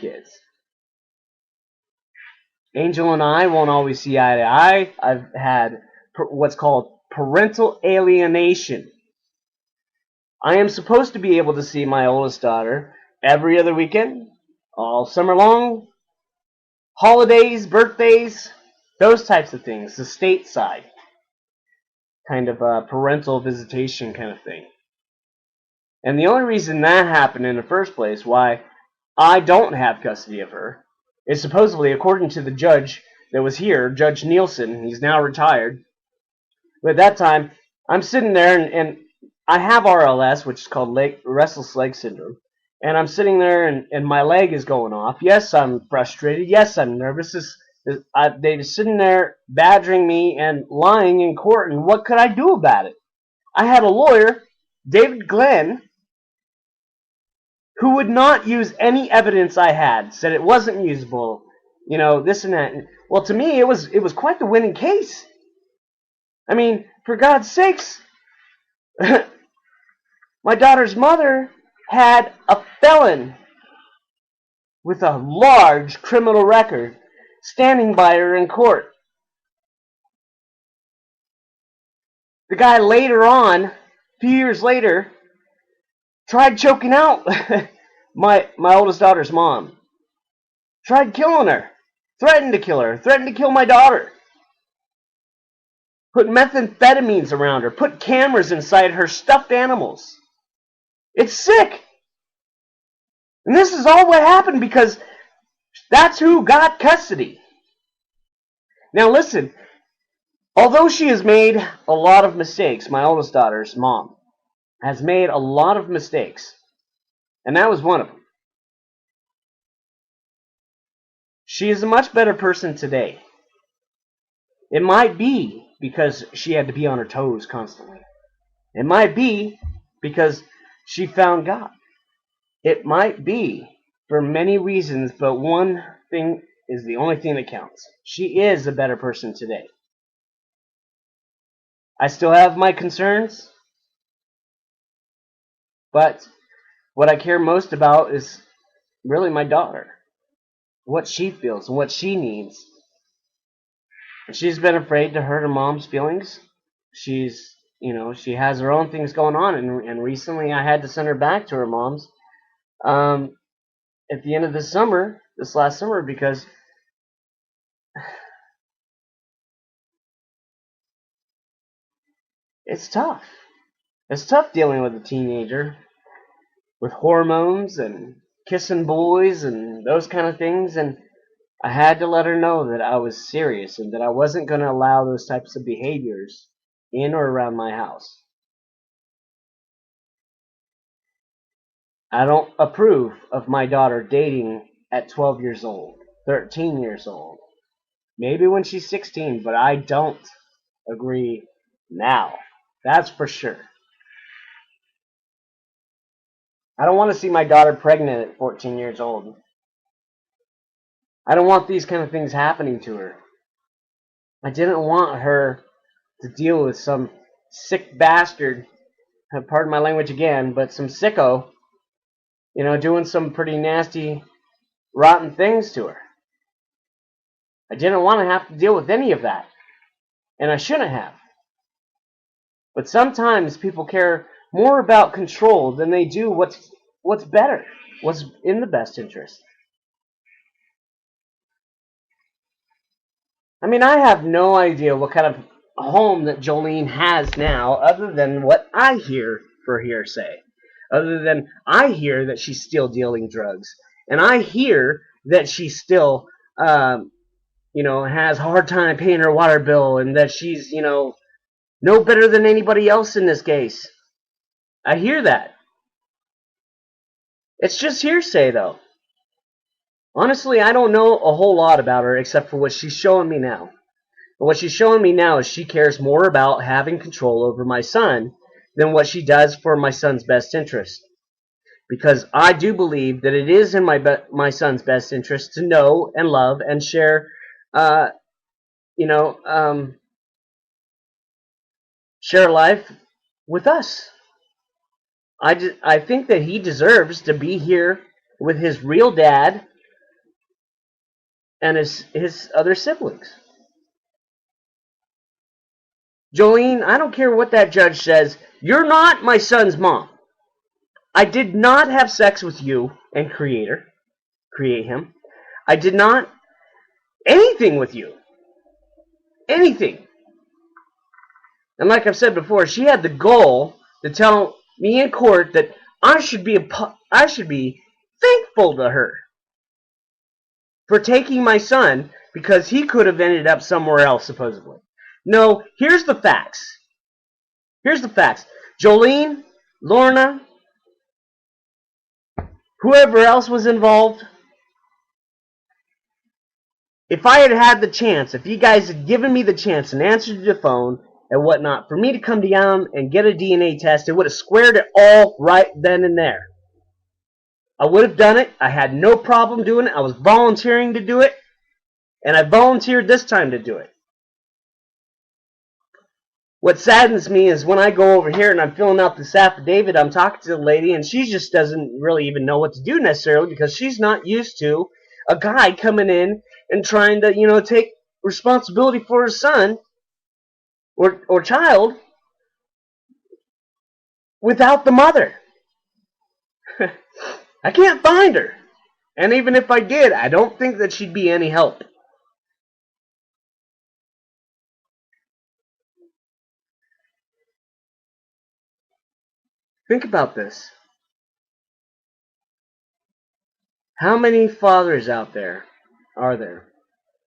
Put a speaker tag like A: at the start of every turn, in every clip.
A: kids. Angel and I won't always see eye to eye. I've had what's called parental alienation. I am supposed to be able to see my oldest daughter every other weekend, all summer long, holidays, birthdays, those types of things, the stateside kind of parental visitation kind of thing. And the only reason that happened in the first place, why I don't have custody of her, is supposedly, according to the judge that was here, Judge Nielsen. He's now retired. But at that time, I'm sitting there, and I have RLS, which is called restless leg syndrome. And I'm sitting there, and my leg is going off. Yes, I'm frustrated. Yes, I'm nervous. They're just sitting there badgering me and lying in court, and what could I do about it? I had a lawyer, David Glenn, who would not use any evidence I had, said it wasn't usable, this and that. Well, to me, it was quite the winning case. I mean, for God's sakes, my daughter's mother had a felon with a large criminal record standing by her in court. The guy later on, a few years later, tried choking out my oldest daughter's mom. Tried killing her. Threatened to kill her. Threatened to kill my daughter. Put methamphetamines around her. Put cameras inside her stuffed animals. It's sick. And this is all what happened because that's who got custody. Now listen, although she has made a lot of mistakes, my oldest daughter's mom has made a lot of mistakes, and that was one of them. She is a much better person today. It might be because she had to be on her toes constantly. It might be because she found God. It might be for many reasons, but one thing is the only thing that counts. She is a better person today. I still have my concerns, but what I care most about is really my daughter. What she feels and what she needs. And she's been afraid to hurt her mom's feelings. She has her own things going on, and recently I had to send her back to her mom's at the end of this last summer, because it's tough. It's tough dealing with a teenager with hormones and kissing boys and those kind of things, and I had to let her know that I was serious and that I wasn't going to allow those types of behaviors in or around my house. I don't approve of my daughter dating at 12 years old, 13 years old. Maybe when she's 16, but I don't agree now. That's for sure. I don't want to see my daughter pregnant at 14 years old. I don't want these kind of things happening to her. I didn't want her to deal with some sick bastard, pardon my language again, but some sicko, doing some pretty nasty, rotten things to her. I didn't want to have to deal with any of that, and I shouldn't have. But sometimes people care more about control than they do what's better, what's in the best interest. I mean, I have no idea what kind of home that Jolene has now, other than what I hear for hearsay. Other than I hear that she's still dealing drugs, and I hear that she still, has a hard time paying her water bill, and that she's, no better than anybody else in this case. I hear that. It's just hearsay, though. Honestly, I don't know a whole lot about her except for what she's showing me now. And what she's showing me now is she cares more about having control over my son than what she does for my son's best interest. Because I do believe that it is in my son's best interest to know and love and share, share life with us. I think that he deserves to be here with his real dad, and his other siblings. Jolene, I don't care what that judge says. You're not my son's mom. I did not have sex with you and create him. I did not anything with you. Anything. And like I've said before, she had the goal to tell me in court that I should be thankful to her for taking my son because he could have ended up somewhere else, supposedly. No, here's the facts. Here's the facts. Jolene, Lorna, whoever else was involved, if I had had the chance, if you guys had given me the chance and answered the phone and whatnot, for me to come down and get a DNA test, it would have squared it all right then and there. I would have done it. I had no problem doing it. I was volunteering to do it, and I volunteered this time to do it. What saddens me is when I go over here and I'm filling out this affidavit, I'm talking to the lady, and she just doesn't really even know what to do necessarily because she's not used to a guy coming in and trying to, take responsibility for his son or child without the mother. I can't find her. And even if I did, I don't think that she'd be any help. Think about this. How many fathers out there are there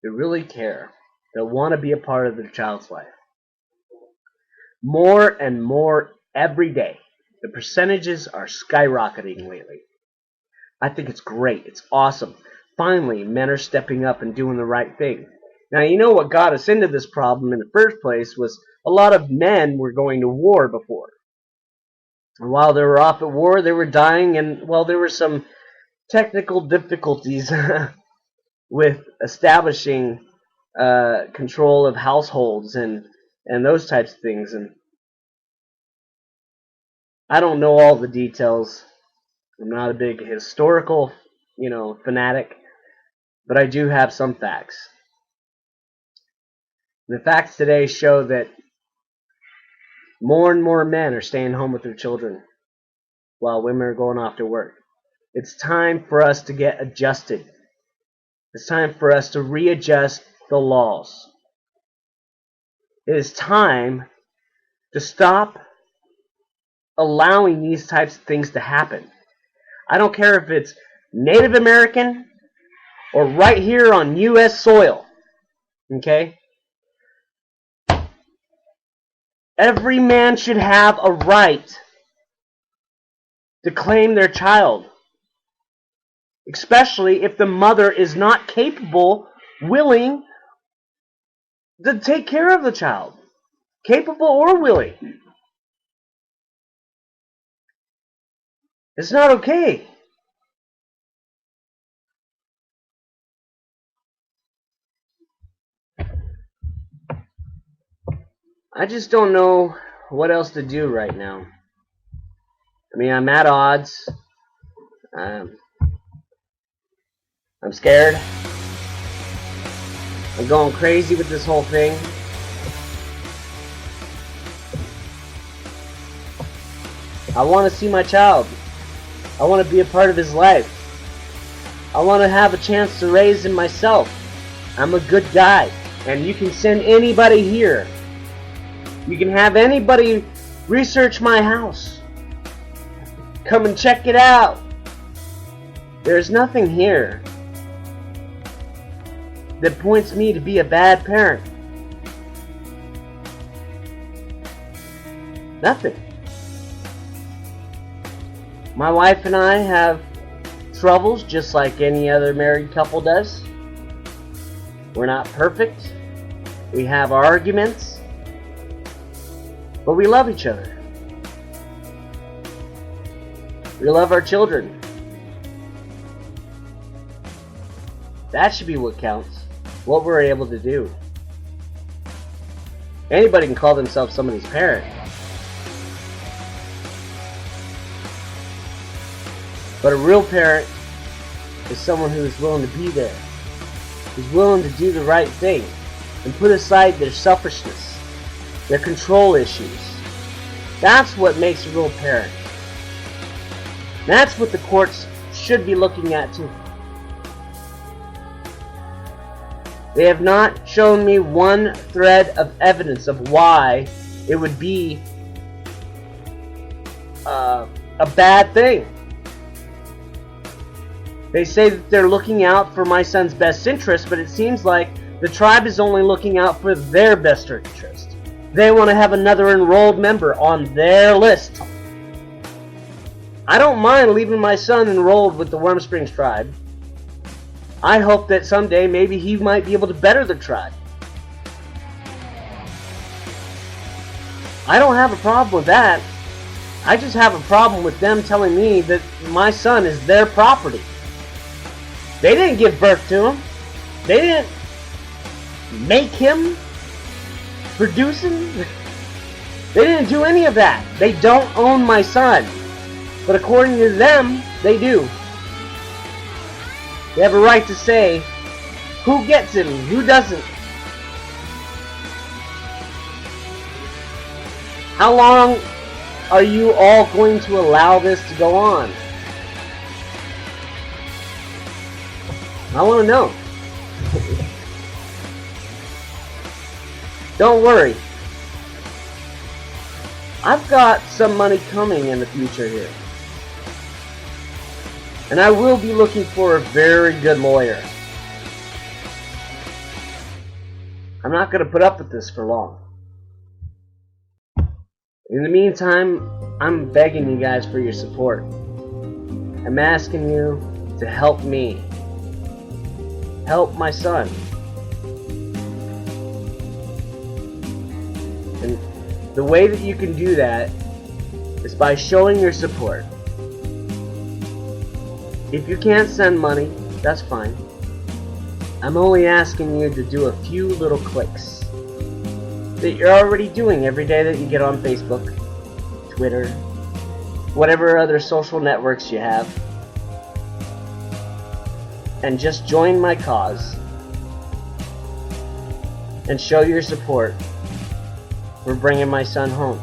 A: that really care, that want to be a part of their child's life? More and more every day. The percentages are skyrocketing lately. I think it's great. It's awesome. Finally, men are stepping up and doing the right thing. Now, you know what got us into this problem in the first place was a lot of men were going to war before. And while they were off at war, they were dying, and, well, there were some technical difficulties with establishing control of households and those types of things. And I don't know all the details. I'm not a big historical, fanatic, but I do have some facts. The facts today show that more and more men are staying home with their children while women are going off to work. It's time for us to get adjusted. It's time for us to readjust the laws. It is time to stop allowing these types of things to happen. I don't care if it's Native American or right here on U.S. soil. Okay? Every man should have a right to claim their child, especially if the mother is not capable, willing to take care of the child. Capable or willing. It's not okay. I just don't know what else to do right now. I mean, I'm at odds. I'm scared. I'm going crazy with this whole thing. I want to see my child. I want to be a part of his life. I want to have a chance to raise him myself. I'm a good guy. And you can send anybody here. You can have anybody research my house. Come and check it out. There's nothing here that points me to be a bad parent. Nothing. My wife and I have troubles just like any other married couple does. We're not perfect. We have our arguments. But we love each other. We love our children. That should be what counts. What we're able to do. Anybody can call themselves somebody's parent. But a real parent is someone who is willing to be there. is willing to do the right thing and put aside their selfishness, their control issues. That's what makes a real parent. That's what the courts should be looking at too. They have not shown me one thread of evidence of why it would be a bad thing. They say that they're looking out for my son's best interest, but it seems like the tribe is only looking out for their best interest. They want to have another enrolled member on their list. I don't mind leaving my son enrolled with the Warm Springs tribe. I hope that someday maybe he might be able to better the tribe. I don't have a problem with that. I just have a problem with them telling me that my son is their property. They didn't give birth to him. They didn't make him, produce him. They didn't do any of that. They don't own my son. But according to them, they do. They have a right to say who gets it and who doesn't. How long are you all going to allow this to go on? I want to know. Don't worry. I've got some money coming in the future here. And I will be looking for a very good lawyer. I'm not going to put up with this for long. In the meantime, I'm begging you guys for your support. I'm asking you to help me. Help my son. And the way that you can do that is by showing your support. If you can't send money, that's fine. I'm only asking you to do a few little clicks that you're already doing every day that you get on Facebook, Twitter, whatever other social networks you have. And just join my cause and show your support for bringing my son home.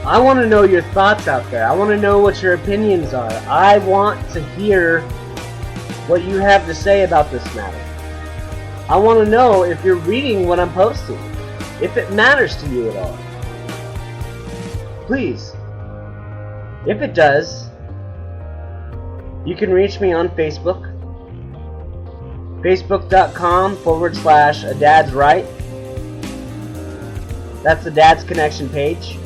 A: I want to know your thoughts out there. I want to know what your opinions are. I want to hear what you have to say about this matter. I want to know if you're reading what I'm posting, if it matters to you at all. Please, if it does, you can reach me on Facebook, facebook.com/adadsright. That's the Dad's Connection page.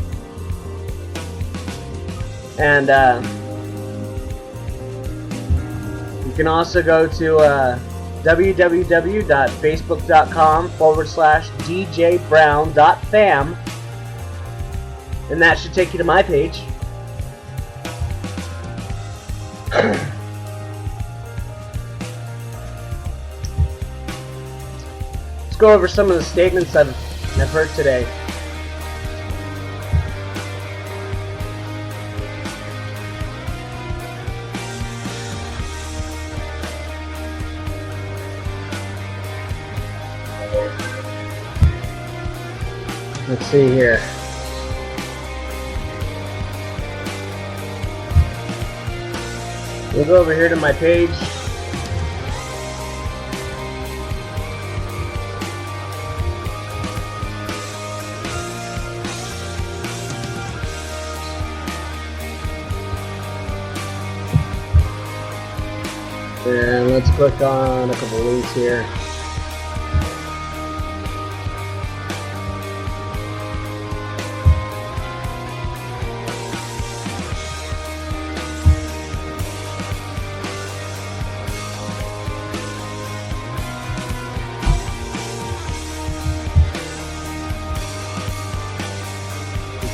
A: And you can also go to www.facebook.com/djbrown.fam, and that should take you to my page. Let's go over some of the statements I've heard today. Let's see here. We'll go over here to my page. And let's click on a couple links here.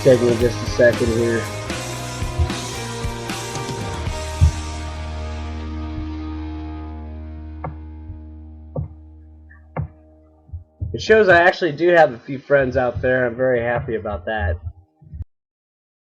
A: Take me just a second here. It shows I actually do have a few friends out there. I'm very happy about that.